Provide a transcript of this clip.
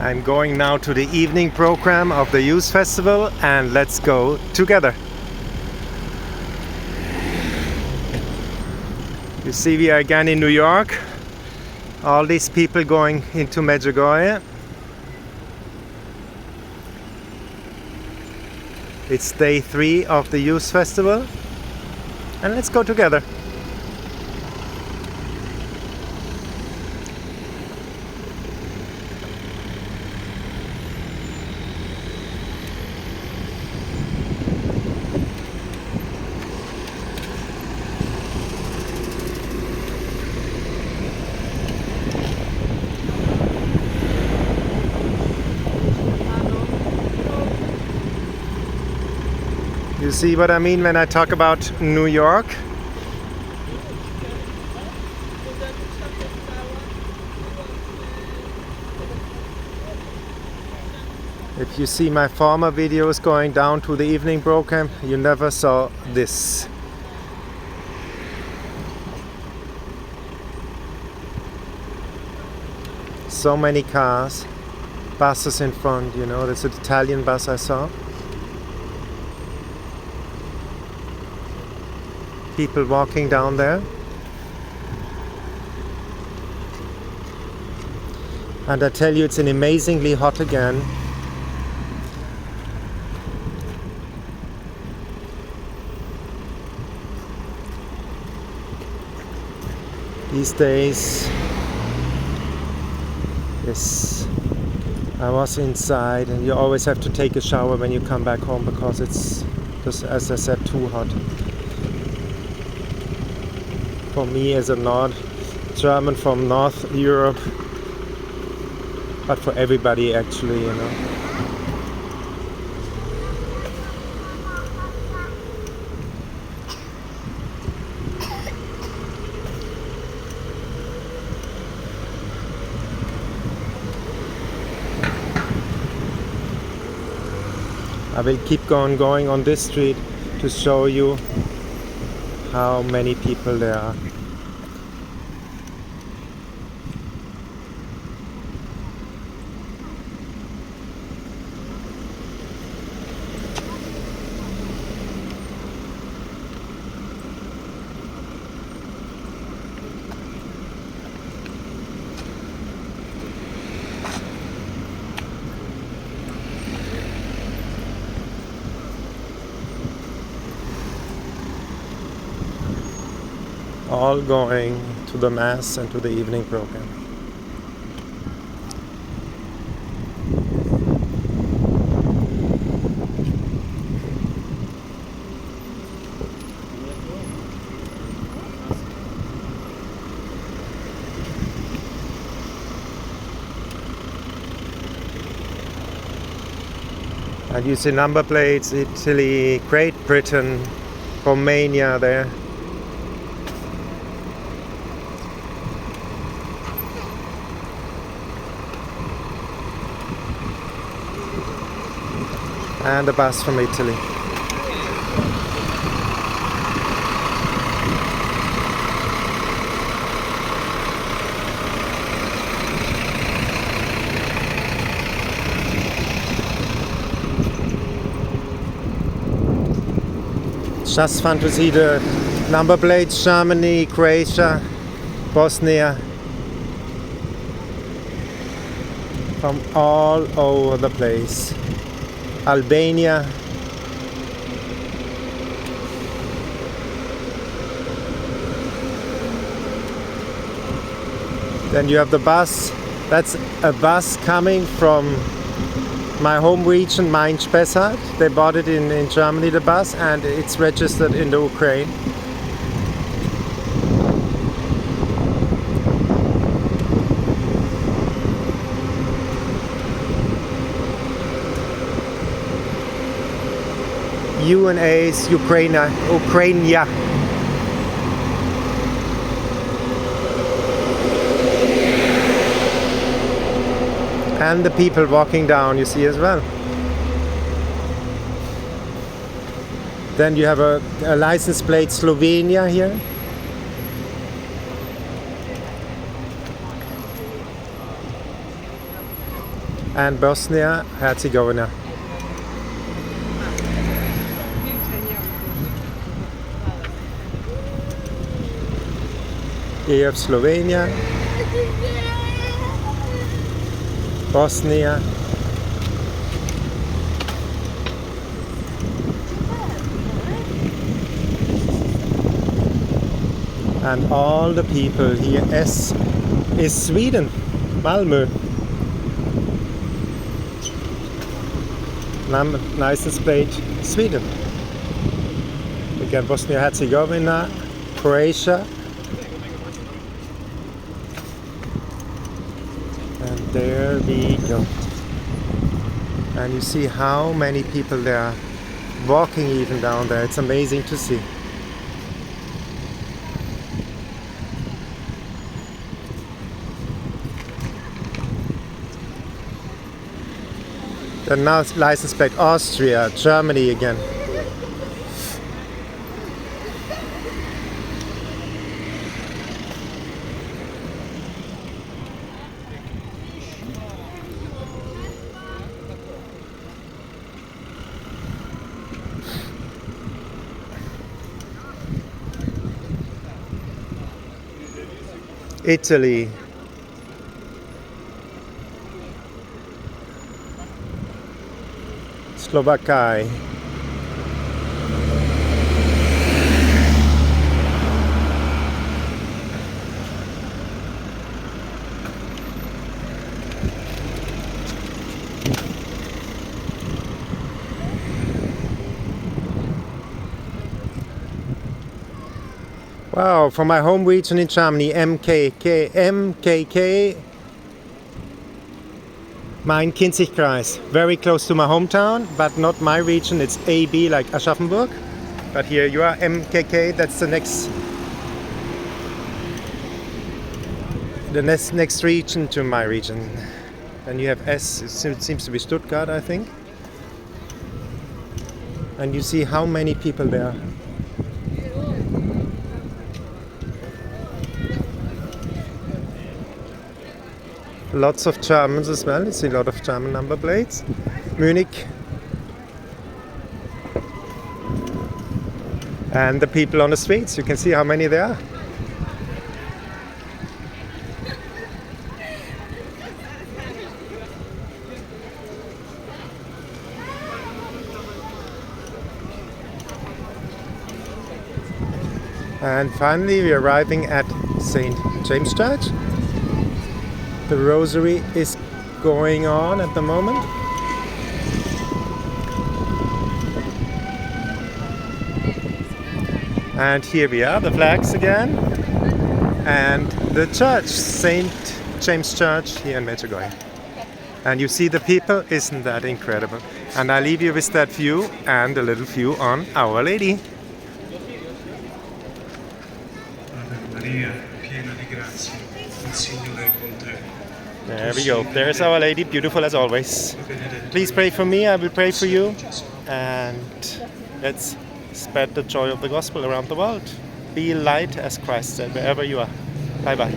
I'm going now to the evening program of the Youth Festival, and let's go together. You see, we are again in New York. All these people going into Medjugorje. It's day 3 of the Youth Festival, and let's go together. You see what I mean when I talk about New York? If you see my former videos going down to the evening program, you never saw this. So many cars, buses in front, you know, that's an Italian bus I saw. People walking down there. And I tell you, it's an amazingly hot again. These days, yes, I was inside, and you always have to take a shower when you come back home because it's just, as I said, too hot. For me as a German from North Europe, but for everybody actually, you know. I will keep going on this street to show you how many people there are. All going to the mass and to the evening program. And you see number plates: Italy, Great Britain, Romania there. And a bus from Italy. Just fun to see the number plates: Germany, Croatia, Bosnia, from all over the place. Albania. Then you have the bus. That's a bus coming from my home region, Main-Spessart. They bought it in Germany, the bus, and it's registered in the Ukraine. UNA's Ukraine. And the people walking down, you see as well. Then you have a license plate Slovenia here. and Bosnia Herzegovina. Here you have Slovenia, Bosnia, and all the people here. S is Sweden, Malmö. License plate, Sweden. Again, Bosnia-Herzegovina, Croatia. And there we go. And you see how many people there are walking even down there. It's amazing to see. The now license plate Austria, Germany again. Italy. Slovakia. Wow, from my home region in Germany, MKK, Main-Kinzig-Kreis, very close to my hometown, but not my region. It's AB, like Aschaffenburg. But here you are, MKK. That's the next region to my region. And you have S. It seems to be Stuttgart, I think. And you see how many people there are. Lots of Germans as well. You see a lot of German number plates. Munich. And the people on the streets, you can see how many there are. And finally we are arriving at St. James Church. The rosary is going on at the moment. And here we are, the flags again. And the church, St. James Church here in Medjugorje. And you see the people, isn't that incredible? And I leave you with that view and a little view on Our Lady. There we go. There's Our Lady, beautiful as always. Please pray for me, I will pray for you. And let's spread the joy of the gospel around the world. Be light as Christ said, wherever you are. Bye bye.